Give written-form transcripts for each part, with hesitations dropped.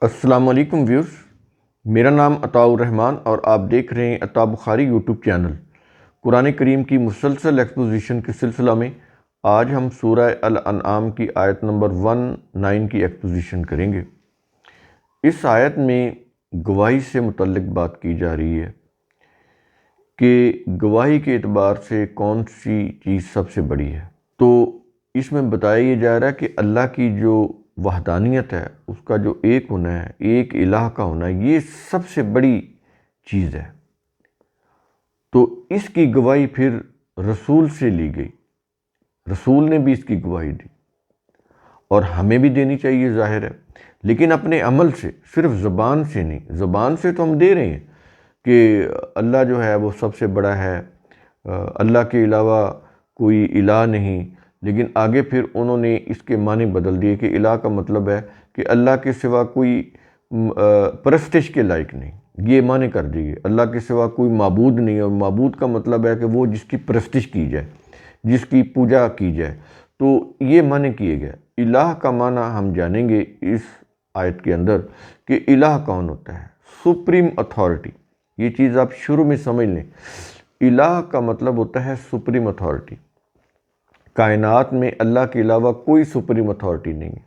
السلام علیکم ویورز، میرا نام عطاء الرحمن اور آپ دیکھ رہے ہیں عطاء بخاری یوٹیوب چینل۔ قرآن کریم کی مسلسل ایکسپوزیشن کے سلسلہ میں آج ہم سورہ الانعام کی آیت نمبر 19 کی ایکسپوزیشن کریں گے۔ اس آیت میں گواہی سے متعلق بات کی جا رہی ہے کہ گواہی کے اعتبار سے کون سی چیز سب سے بڑی ہے۔ تو اس میں بتایا یہ جا رہا ہے کہ اللہ کی جو وحدانیت ہے، اس کا جو ایک ہونا ہے، ایک الہ کا ہونا ہے، یہ سب سے بڑی چیز ہے۔ تو اس کی گواہی پھر رسول سے لی گئی، رسول نے بھی اس کی گواہی دی اور ہمیں بھی دینی چاہیے، ظاہر ہے، لیکن اپنے عمل سے، صرف زبان سے نہیں۔ زبان سے تو ہم دے رہے ہیں کہ اللہ جو ہے وہ سب سے بڑا ہے، اللہ کے علاوہ کوئی الہ نہیں، لیکن آگے پھر انہوں نے اس کے معنی بدل دیے کہ الہ کا مطلب ہے کہ اللہ کے سوا کوئی پرستش کے لائق نہیں، یہ معنی کر دیے۔ اللہ کے سوا کوئی معبود نہیں، اور معبود کا مطلب ہے کہ وہ جس کی پرستش کی جائے، جس کی پوجا کی جائے، تو یہ معنی کیے گئے۔ الہ کا معنی ہم جانیں گے اس آیت کے اندر کہ الہ کون ہوتا ہے، سپریم اتھارٹی۔ یہ چیز آپ شروع میں سمجھ لیں، الہ کا مطلب ہوتا ہے سپریم اتھارٹی۔ کائنات میں اللہ کے علاوہ کوئی سپریم اتھارٹی نہیں ہے۔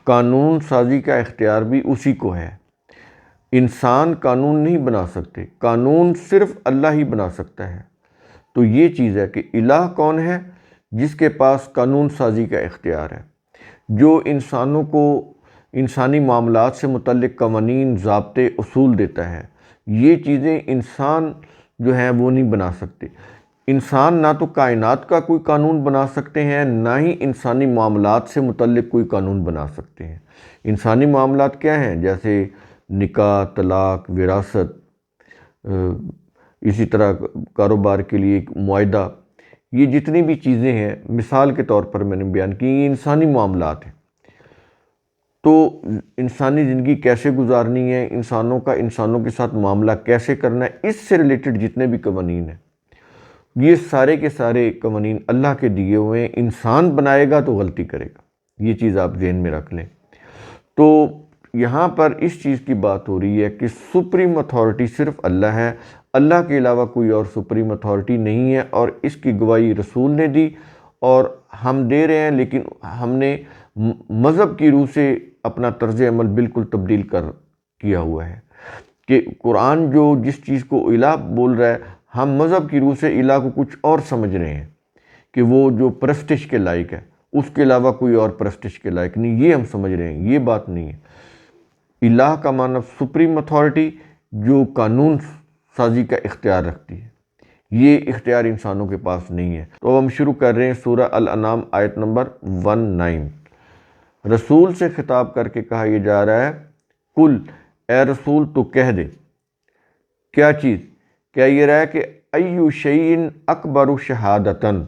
قانون سازی کا اختیار بھی اسی کو ہے۔ انسان قانون نہیں بنا سکتے، قانون صرف اللہ ہی بنا سکتا ہے۔ تو یہ چیز ہے کہ الہ کون ہے؟ جس کے پاس قانون سازی کا اختیار ہے، جو انسانوں کو انسانی معاملات سے متعلق قوانین، ضابطے، اصول دیتا ہے۔ یہ چیزیں انسان جو ہیں وہ نہیں بنا سکتے۔ انسان نہ تو کائنات کا کوئی قانون بنا سکتے ہیں، نہ ہی انسانی معاملات سے متعلق کوئی قانون بنا سکتے ہیں۔ انسانی معاملات کیا ہیں؟ جیسے نکاح، طلاق، وراثت، اسی طرح کاروبار کے لیے ایک معاہدہ، یہ جتنی بھی چیزیں ہیں، مثال کے طور پر میں نے بیان کی، یہ انسانی معاملات ہیں۔ تو انسانی زندگی کیسے گزارنی ہے، انسانوں کا انسانوں کے ساتھ معاملہ کیسے کرنا ہے، اس سے ریلیٹڈ جتنے بھی قوانین ہیں، یہ سارے کے سارے قوانین اللہ کے دیے ہوئے ہیں۔ انسان بنائے گا تو غلطی کرے گا، یہ چیز آپ ذہن میں رکھ لیں۔ تو یہاں پر اس چیز کی بات ہو رہی ہے کہ سپریم اتھارٹی صرف اللہ ہے، اللہ کے علاوہ کوئی اور سپریم اتھارٹی نہیں ہے، اور اس کی گواہی رسول نے دی اور ہم دے رہے ہیں، لیکن ہم نے مذہب کی روح سے اپنا طرز عمل بالکل تبدیل کیا ہوا ہے کہ قرآن جو جس چیز کو الہ بول رہا ہے، ہم مذہب کی روح سے الہ کو کچھ اور سمجھ رہے ہیں کہ وہ جو پرستش کے لائق ہے، اس کے علاوہ کوئی اور پرستش کے لائق نہیں، یہ ہم سمجھ رہے ہیں۔ یہ بات نہیں ہے۔ الہ کا معنی سپریم اتھارٹی، جو قانون سازی کا اختیار رکھتی ہے۔ یہ اختیار انسانوں کے پاس نہیں ہے۔ تو ہم شروع کر رہے ہیں سورہ الانعام آیت نمبر 19۔ رسول سے خطاب کر کے کہا یہ جا رہا ہے، کل، اے رسول تو کہہ دے۔ کیا چیز؟ کیا یہ رہا ہے کہ ایو شیئن اکبر شہادتاً،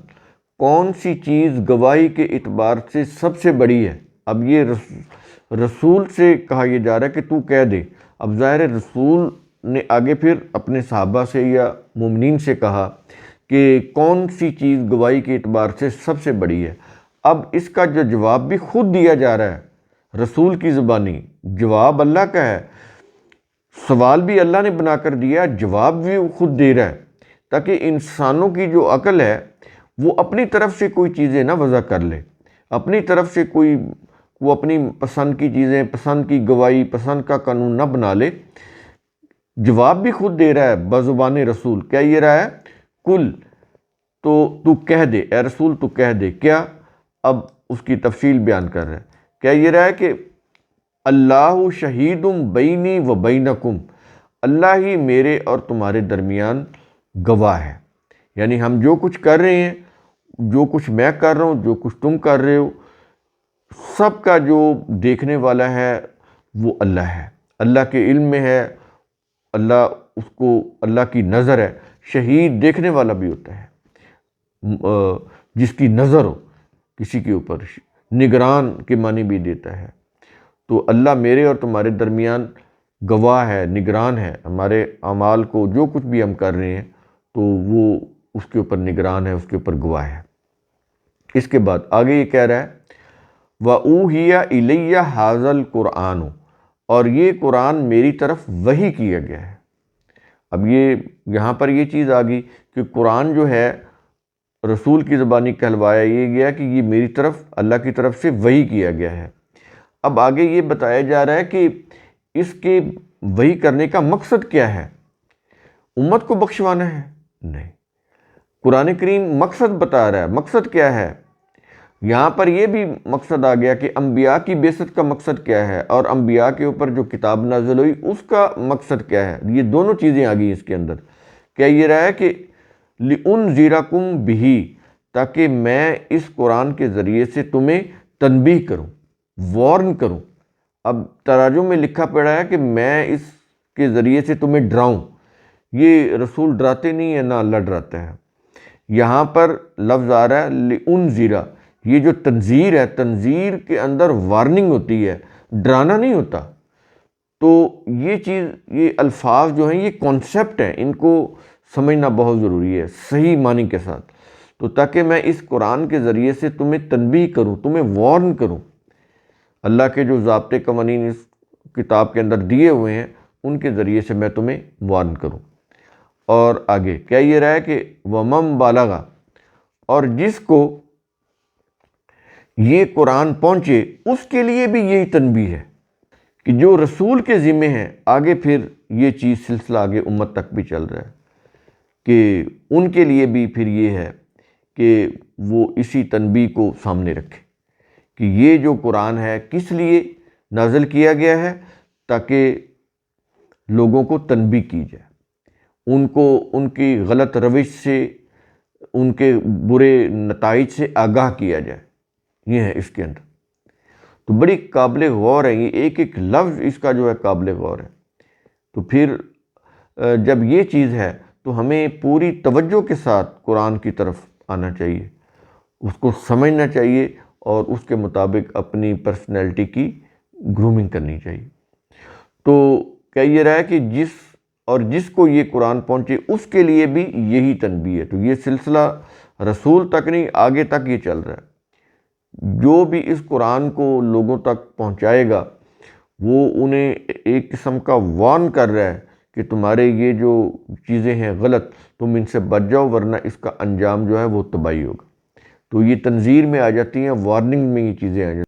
کون سی چیز گواہی کے اعتبار سے سب سے بڑی ہے؟ اب یہ رسول سے کہا یہ جا رہا ہے کہ تو کہہ دے۔ اب ظاہر ہے رسول نے آگے پھر اپنے صحابہ سے یا مومنین سے کہا کہ کون سی چیز گواہی کے اعتبار سے سب سے بڑی ہے۔ اب اس کا جو جواب بھی خود دیا جا رہا ہے رسول کی زبانی، جواب اللہ کا ہے، سوال بھی اللہ نے بنا کر دیا، جواب بھی خود دے رہا ہے، تاکہ انسانوں کی جو عقل ہے وہ اپنی طرف سے کوئی چیزیں نہ وضع کر لے، اپنی طرف سے وہ اپنی پسند کی چیزیں، پسند کی گواہی، پسند کا قانون نہ بنا لے۔ جواب بھی خود دے رہا ہے بزبان رسول۔ کیا یہ رہا ہے؟ کل، تو کہہ دے، اے رسول تو کہہ دے۔ کیا؟ اب اس کی تفصیل بیان کر رہا ہے۔ کیا یہ رہا ہے کہ اللہ شہید بینی و بینکم، اللہ ہی میرے اور تمہارے درمیان گواہ ہے، یعنی ہم جو کچھ کر رہے ہیں، جو کچھ میں کر رہا ہوں، جو کچھ تم کر رہے ہو، سب کا جو دیکھنے والا ہے وہ اللہ ہے، اللہ کے علم میں ہے، اللہ کی نظر ہے۔ شہید دیکھنے والا بھی ہوتا ہے، جس کی نظر ہو کسی کے اوپر، نگران کے معنی بھی دیتا ہے۔ تو اللہ میرے اور تمہارے درمیان گواہ ہے، نگران ہے، ہمارے اعمال کو جو کچھ بھی ہم کر رہے ہیں تو وہ اس کے اوپر نگران ہے، اس کے اوپر گواہ ہے۔ اس کے بعد آگے یہ کہہ رہا ہے وَأُوحِيَ إِلَيَّ هَٰذَا الْقُرْآنُ، اور یہ قرآن میری طرف وحی کیا گیا ہے۔ اب یہاں پر یہ چیز آ گئی کہ قرآن جو ہے رسول کی زبانی کہلوایا یہ گیا کہ یہ میری طرف اللہ کی طرف سے وحی کیا گیا ہے۔ اب آگے یہ بتایا جا رہا ہے کہ اس کے وحی کرنے کا مقصد کیا ہے؟ امت کو بخشوانا ہے؟ نہیں، قرآن کریم مقصد بتا رہا ہے۔ مقصد کیا ہے؟ یہاں پر یہ بھی مقصد آ گیا کہ انبیاء کی بعثت کا مقصد کیا ہے، اور انبیاء کے اوپر جو کتاب نازل ہوئی اس کا مقصد کیا ہے۔ یہ دونوں چیزیں آ گئی اس کے اندر۔ کیا یہ رہا ہے کہ لِأُنذِرَكُمْ بِهِ، تاکہ میں اس قرآن کے ذریعے سے تمہیں تنبیہ کروں، وارن کروں۔ اب تراجم میں لکھا پڑا ہے کہ میں اس کے ذریعے سے تمہیں ڈراؤں۔ یہ رسول ڈراتے نہیں ہیں، نہ اللہ ڈراتا ہے۔ یہاں پر لفظ آ رہا ہے لِأُنذِرَ، یہ جو تنذیر ہے، تنذیر کے اندر وارننگ ہوتی ہے، ڈرانا نہیں ہوتا۔ تو یہ چیز، یہ الفاظ جو ہیں یہ کانسیپٹ ہیں، ان کو سمجھنا بہت ضروری ہے صحیح معنی کے ساتھ۔ تو تاکہ میں اس قرآن کے ذریعے سے تمہیں تنبیہ کروں، تمہیں وارن کروں۔ اللہ کے جو ضابطے قوانین اس کتاب کے اندر دیے ہوئے ہیں ان کے ذریعے سے میں تمہیں وارن کروں۔ اور آگے کیا یہ رہا ہے کہ وَمَن بَلَغَ، اور جس کو یہ قرآن پہنچے اس کے لیے بھی یہی تنبیہ ہے کہ جو رسول کے ذمے ہیں، آگے پھر یہ چیز سلسلہ آگے امت تک بھی چل رہا ہے کہ ان کے لیے بھی پھر یہ ہے کہ وہ اسی تنبیہ کو سامنے رکھے کہ یہ جو قرآن ہے کس لیے نازل کیا گیا ہے، تاکہ لوگوں کو تنبیہ کی جائے، ان کو ان کی غلط روش سے، ان کے برے نتائج سے آگاہ کیا جائے۔ یہ ہے اس کے اندر۔ تو بڑی قابل غور ہے، یہ ایک ایک لفظ اس کا جو ہے قابل غور ہے۔ تو پھر جب یہ چیز ہے تو ہمیں پوری توجہ کے ساتھ قرآن کی طرف آنا چاہیے، اس کو سمجھنا چاہیے، اور اس کے مطابق اپنی پرسنالٹی کی گرومنگ کرنی چاہیے۔ تو کیا یہ رہا ہے کہ جس کو یہ قرآن پہنچے اس کے لیے بھی یہی تنبیہ ہے۔ تو یہ سلسلہ رسول تک نہیں، آگے تک یہ چل رہا ہے۔ جو بھی اس قرآن کو لوگوں تک پہنچائے گا وہ انہیں ایک قسم کا وارن کر رہا ہے کہ تمہارے یہ جو چیزیں ہیں غلط، تم ان سے بچ جاؤ، ورنہ اس کا انجام جو ہے وہ تباہی ہوگا۔ تو یہ تنذیر میں آ جاتی ہیں، وارننگ میں یہ چیزیں آ جاتی ہیں۔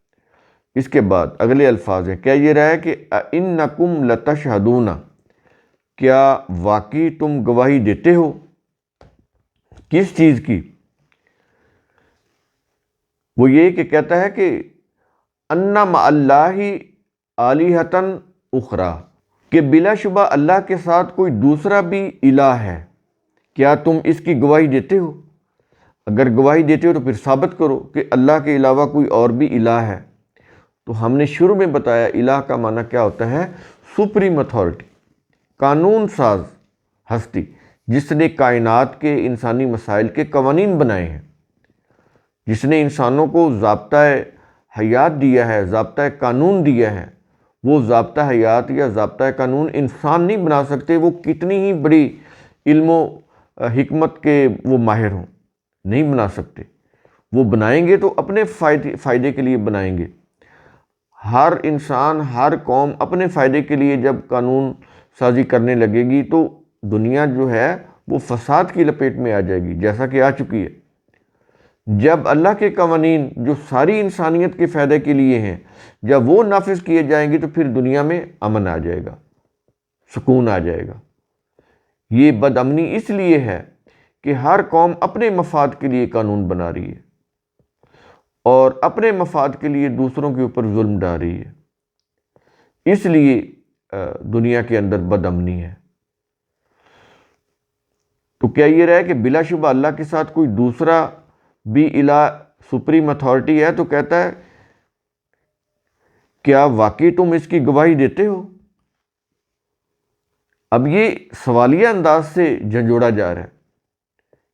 اس کے بعد اگلے الفاظ ہیں، کیا یہ رہا ہے کہ اِنَّکُمْ لَتَشْهَدُونَ، کیا واقعی تم گواہی دیتے ہو؟ کس چیز کی؟ وہ یہ کہ کہتا ہے کہ اَنَّ مَعَ اللَّهِ آلِهَةً اُخْرَىٰ، کہ بلا شبہ اللہ کے ساتھ کوئی دوسرا بھی الہ ہے۔ کیا تم اس کی گواہی دیتے ہو؟ اگر گواہی دیتے ہو تو پھر ثابت کرو کہ اللہ کے علاوہ کوئی اور بھی الہ ہے۔ تو ہم نے شروع میں بتایا الہ کا معنی کیا ہوتا ہے؟ سپریم اتھارٹی، قانون ساز ہستی، جس نے کائنات کے انسانی مسائل کے قوانین بنائے ہیں، جس نے انسانوں کو ضابطۂ حیات دیا ہے، ضابطۂ قانون دیا ہے۔ وہ ضابطہ حیات یا ضابطۂ قانون انسان نہیں بنا سکتے، وہ کتنی ہی بڑی علم و حکمت کے وہ ماہر ہوں، نہیں بنا سکتے۔ وہ بنائیں گے تو اپنے فائدے کے لیے بنائیں گے۔ ہر انسان، ہر قوم اپنے فائدے کے لیے جب قانون سازی کرنے لگے گی تو دنیا جو ہے وہ فساد کی لپیٹ میں آ جائے گی، جیسا کہ آ چکی ہے۔ جب اللہ کے قوانین جو ساری انسانیت کے فائدے کے لیے ہیں، جب وہ نافذ کیے جائیں گے تو پھر دنیا میں امن آ جائے گا، سکون آ جائے گا۔ یہ بد امنی اس لیے ہے کہ ہر قوم اپنے مفاد کے لیے قانون بنا رہی ہے اور اپنے مفاد کے لیے دوسروں کے اوپر ظلم ڈال رہی ہے، اس لیے دنیا کے اندر بد امنی ہے۔ تو کیا یہ رہا ہے کہ بلا شبہ اللہ کے ساتھ کوئی دوسرا بھی الہ سپریم اتھارٹی ہے؟ تو کہتا ہے کیا واقعی تم اس کی گواہی دیتے ہو؟ اب یہ سوالیہ انداز سے جھنجھوڑا جا رہا ہے،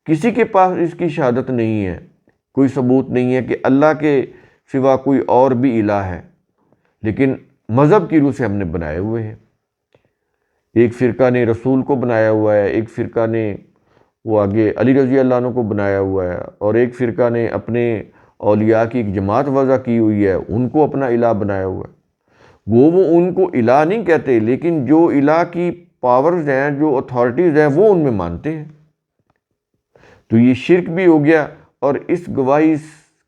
کسی کے پاس اس کی شہادت نہیں ہے، کوئی ثبوت نہیں ہے کہ اللہ کے سوا کوئی اور بھی الہ ہے، لیکن مذہب کی روح سے ہم نے بنائے ہوئے ہیں۔ ایک فرقہ نے رسول کو بنایا ہوا ہے، ایک فرقہ نے وہ آگے علی رضی اللہ عنہ کو بنایا ہوا ہے، اور ایک فرقہ نے اپنے اولیاء کی ایک جماعت وضع کی ہوئی ہے، ان کو اپنا الہ بنایا ہوا ہے۔ وہ ان کو الہ نہیں کہتے، لیکن جو الہ کی پاورز ہیں، جو اتھارٹیز ہیں، وہ ان میں مانتے ہیں۔ تو یہ شرک بھی ہو گیا اور اس گواہی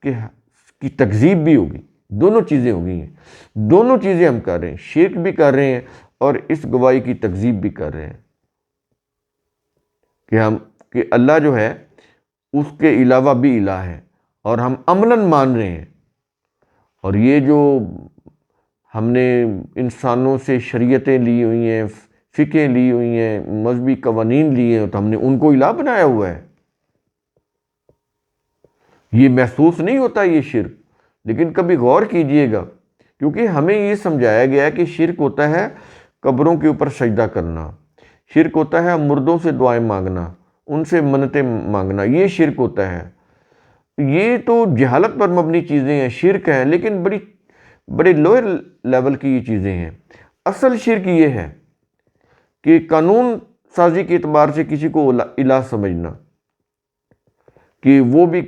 کی تکذیب بھی ہوگی، دونوں چیزیں ہو گئی ہیں۔ دونوں چیزیں ہم کر رہے ہیں، شرک بھی کر رہے ہیں اور اس گواہی کی تکذیب بھی کر رہے ہیں کہ اللہ جو ہے اس کے علاوہ بھی الہ ہے، اور ہم عملاً مان رہے ہیں۔ اور یہ جو ہم نے انسانوں سے شریعتیں لی ہوئی ہیں، فقہیں لی ہوئی ہیں، مذہبی قوانین لیے ہیں، تو ہم نے ان کو الہ بنایا ہوا ہے۔ یہ محسوس نہیں ہوتا یہ شرک، لیکن کبھی غور کیجئے گا، کیونکہ ہمیں یہ سمجھایا گیا ہے کہ شرک ہوتا ہے قبروں کے اوپر سجدہ کرنا، شرک ہوتا ہے مردوں سے دعائیں مانگنا، ان سے منتیں مانگنا، یہ شرک ہوتا ہے۔ یہ تو جہالت پر مبنی چیزیں ہیں، شرک ہیں، لیکن بڑے لوئر لیول کی یہ چیزیں ہیں۔ اصل شرک یہ ہے کہ قانون سازی کے اعتبار سے کسی کو الہ سمجھنا، کہ وہ بھی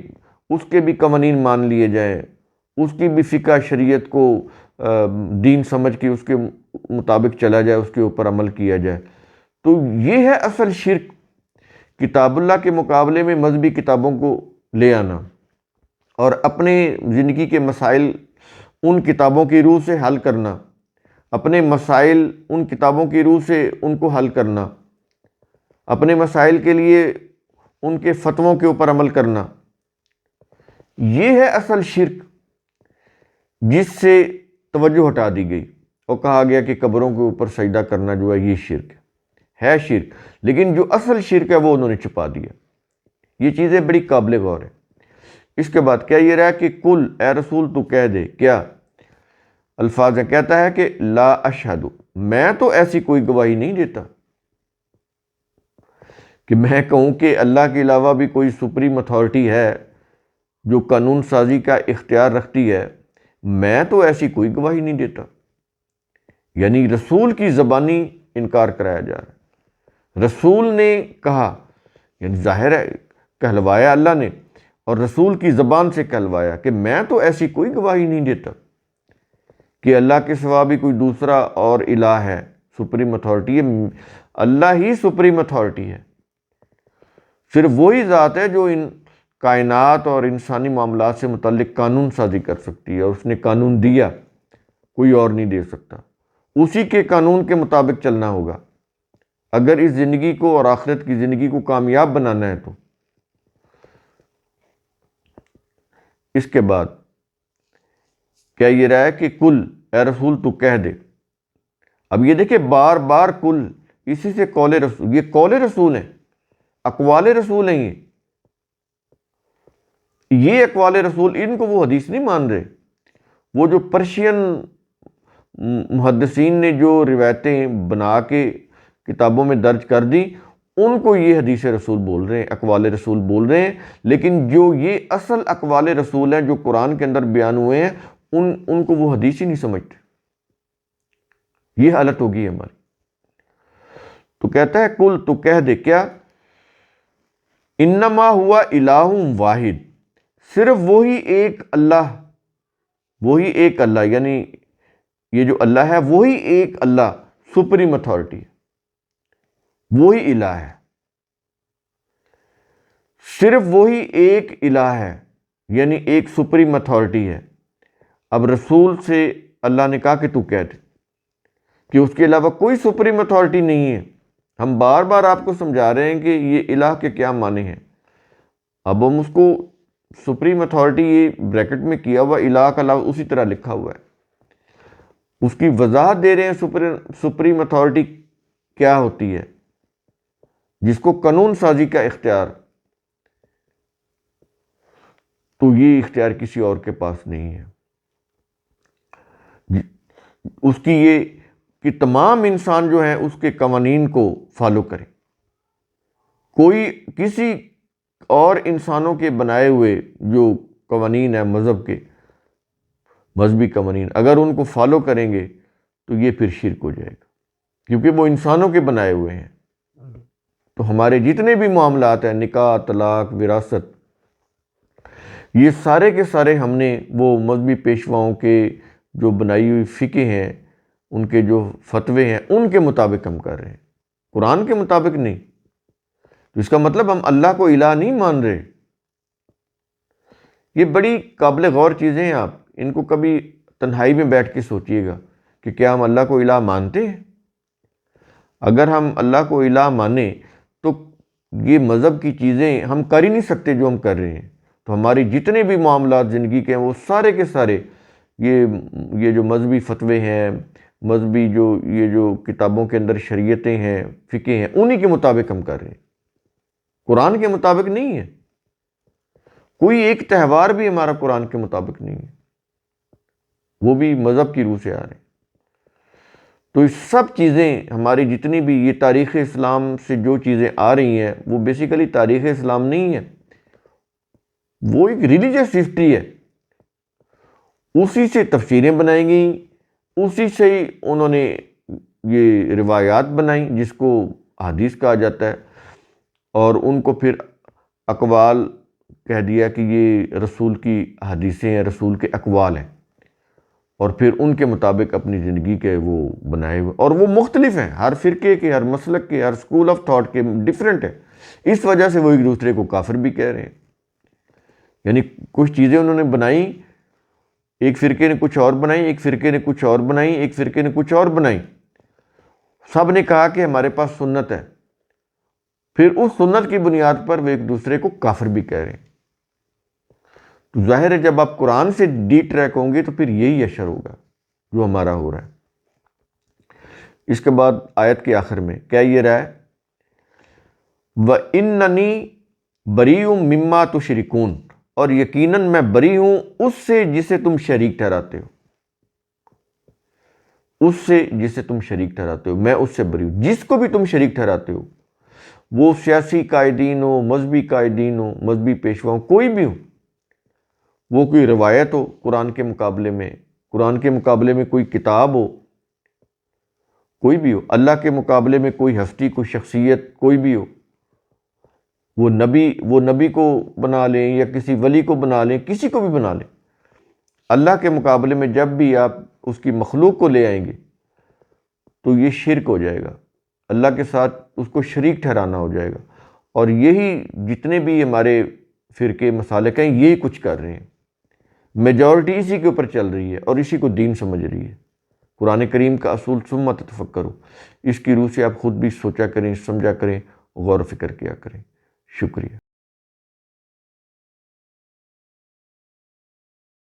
اس کے بھی قوانین مان لیے جائیں، اس کی بھی فقہ شریعت کو دین سمجھ کے اس کے مطابق چلا جائے، اس کے اوپر عمل کیا جائے۔ تو یہ ہے اصل شرک، کتاب اللہ کے مقابلے میں مذہبی کتابوں کو لے آنا اور اپنے زندگی کے مسائل ان کتابوں کی روح سے حل کرنا، اپنے مسائل ان کتابوں کی روح سے ان کو حل کرنا، اپنے مسائل کے لیے ان کے فتووں کے اوپر عمل کرنا۔ یہ ہے اصل شرک، جس سے توجہ ہٹا دی گئی اور کہا گیا کہ قبروں کے اوپر سجدہ کرنا جو ہے یہ شرک ہے شرک، لیکن جو اصل شرک ہے وہ انہوں نے چھپا دیا۔ یہ چیزیں بڑی قابل غور ہیں۔ اس کے بعد کیا یہ رہا کہ کل اے رسول تو کہہ دے، کیا الفاظ ہے، کہتا ہے کہ لا اشہد، میں تو ایسی کوئی گواہی نہیں دیتا کہ میں کہوں کہ اللہ کے علاوہ بھی کوئی سپریم اتھارٹی ہے جو قانون سازی کا اختیار رکھتی ہے، میں تو ایسی کوئی گواہی نہیں دیتا۔ یعنی رسول کی زبانی انکار کرایا جا رہا ہے۔ رسول نے کہا، یعنی ظاہر ہے کہلوایا اللہ نے، اور رسول کی زبان سے کہلوایا کہ میں تو ایسی کوئی گواہی نہیں دیتا کہ اللہ کے سوا بھی کوئی دوسرا اور الہ ہے، سپریم اتھارٹی ہے۔ اللہ ہی سپریم اتھارٹی ہے، صرف وہی ذات ہے جو ان کائنات اور انسانی معاملات سے متعلق قانون سازی کر سکتی ہے، اور اس نے قانون دیا، کوئی اور نہیں دے سکتا۔ اسی کے قانون کے مطابق چلنا ہوگا اگر اس زندگی کو اور آخرت کی زندگی کو کامیاب بنانا ہے تو۔ اس کے بعد کیا یہ رہا ہے کہ کل اے رسول تو کہہ دے۔ اب یہ دیکھیں بار بار کل، اسی سے قول رسول، یہ قول رسول ہیں، اقوال رسول ہیں۔ یہ اقوال رسول، ان کو وہ حدیث نہیں مان رہے۔ وہ جو پرشین محدثین نے جو روایتیں بنا کے کتابوں میں درج کر دی، ان کو یہ حدیث رسول بول رہے ہیں، اقوال رسول بول رہے ہیں، لیکن جو یہ اصل اقوال رسول ہیں جو قرآن کے اندر بیان ہوئے ہیں، ان کو وہ حدیث ہی نہیں سمجھتے۔ یہ حالت ہوگی ہماری۔ تو کہتا ہے کل تو کہہ دے، کیا انما ہوا الہ واحد، صرف وہی ایک اللہ، وہی ایک اللہ، یعنی یہ جو اللہ ہے وہی ایک اللہ، سپریم اتھارٹی، وہی الہ ہے، صرف وہی ایک الہ ہے، یعنی ایک سپریم اتھارٹی ہے۔ اب رسول سے اللہ نے کہا کہ تو کہہ دے کہ اس کے علاوہ کوئی سپریم اتھارٹی نہیں ہے۔ ہم بار بار آپ کو سمجھا رہے ہیں کہ یہ الہ کے کیا معنی ہیں۔ اب ہم اس کو سپریم اتھارٹی، یہ بریکٹ میں کیا ہوا الہ کا لفظ اسی طرح لکھا ہوا ہے، اس کی وضاحت دے رہے ہیں سپریم اتھارٹی کیا ہوتی ہے، جس کو قانون سازی کا اختیار، تو یہ اختیار کسی اور کے پاس نہیں ہے۔ اس کی یہ کہ تمام انسان جو ہیں اس کے قوانین کو فالو کریں، کوئی کسی اور انسانوں کے بنائے ہوئے جو قوانین ہیں مذہب کے، مذہبی قوانین، اگر ان کو فالو کریں گے تو یہ پھر شرک ہو جائے گا، کیونکہ وہ انسانوں کے بنائے ہوئے ہیں۔ تو ہمارے جتنے بھی معاملات ہیں، نکاح، طلاق، وراثت، یہ سارے کے سارے ہم نے وہ مذہبی پیشواؤں کے جو بنائی ہوئی فقہ ہیں، ان کے جو فتوے ہیں ان کے مطابق ہم کر رہے ہیں، قرآن کے مطابق نہیں، تو اس کا مطلب ہم اللہ کو الہ نہیں مان رہے۔ یہ بڑی قابل غور چیزیں ہیں، آپ ان کو کبھی تنہائی میں بیٹھ کے سوچئے گا کہ کیا ہم اللہ کو الہ مانتے ہیں؟ اگر ہم اللہ کو الہ مانیں تو یہ مذہب کی چیزیں ہم کر ہی نہیں سکتے جو ہم کر رہے ہیں، تو ہماری جتنے بھی معاملات زندگی کے ہیں وہ سارے کے سارے یہ جو مذہبی فتوے ہیں، مذہبی یہ جو کتابوں کے اندر شریعتیں ہیں، فقہ ہیں، انہی کے مطابق ہم کر رہے ہیں، قرآن کے مطابق نہیں ہے۔ کوئی ایک تہوار بھی ہمارا قرآن کے مطابق نہیں ہے، وہ بھی مذہب کی روح سے آ رہے ہیں۔ تو یہ سب چیزیں ہماری جتنی بھی یہ تاریخ اسلام سے جو چیزیں آ رہی ہیں وہ بیسیکلی تاریخ اسلام نہیں ہے، وہ ایک ریلیجس ہسٹری ہے، اسی سے تفسیریں بنائی گئیں، اسی سے ہی انہوں نے یہ روایات بنائیں جس کو حدیث کہا جاتا ہے، اور ان کو پھر اقوال کہہ دیا کہ یہ رسول کی حدیثیں ہیں، رسول کے اقوال ہیں، اور پھر ان کے مطابق اپنی زندگی کے وہ بنائے ہوئے، اور وہ مختلف ہیں، ہر فرقے کے، ہر مسلک کے، ہر سکول آف تھاٹ کے ڈیفرنٹ ہیں، اس وجہ سے وہ ایک دوسرے کو کافر بھی کہہ رہے ہیں۔ یعنی کچھ چیزیں انہوں نے بنائیں، ایک فرقے نے کچھ اور بنائی، ایک فرقے نے کچھ اور بنائی، ایک فرقے نے کچھ اور بنائی، سب نے کہا کہ ہمارے پاس سنت ہے، پھر اس سنت کی بنیاد پر وہ ایک دوسرے کو کافر بھی کہہ رہے ہیں۔ تو ظاہر ہے جب آپ قرآن سے ڈی ٹریک ہوں گے تو پھر یہی اشر ہوگا جو ہمارا ہو رہا ہے۔ اس کے بعد آیت کے آخر میں کیا یہ رہا ہے؟ وَإِنَّنِي بَرِيءٌ مِّمَّا تُشْرِكُونَ، اور یقیناً میں بری ہوں اس سے جسے تم شریک ٹھہراتے ہو، اس سے جسے تم شریک ٹھہراتے ہو، میں اس سے بری ہوں، جس کو بھی تم شریک ٹھہراتے ہو، وہ سیاسی قائدین ہو، مذہبی قائدین ہو، مذہبی پیشوا ہو، کوئی بھی ہو، وہ کوئی روایت ہو قرآن کے مقابلے میں، قرآن کے مقابلے میں کوئی کتاب ہو، کوئی بھی ہو، اللہ کے مقابلے میں کوئی ہستی، کوئی شخصیت، کوئی بھی ہو، وہ نبی کو بنا لیں یا کسی ولی کو بنا لیں، کسی کو بھی بنا لیں، اللہ کے مقابلے میں جب بھی آپ اس کی مخلوق کو لے آئیں گے تو یہ شرک ہو جائے گا، اللہ کے ساتھ اس کو شریک ٹھہرانا ہو جائے گا، اور یہی جتنے بھی ہمارے فرقے مسالک ہیں یہی کچھ کر رہے ہیں، میجورٹی اسی کے اوپر چل رہی ہے اور اسی کو دین سمجھ رہی ہے۔ قرآن کریم کا اصول ثم تفکروا، اس کی روح سے آپ خود بھی سوچا کریں، سمجھا کریں، غور و فکر کیا کریں۔ شکریہ۔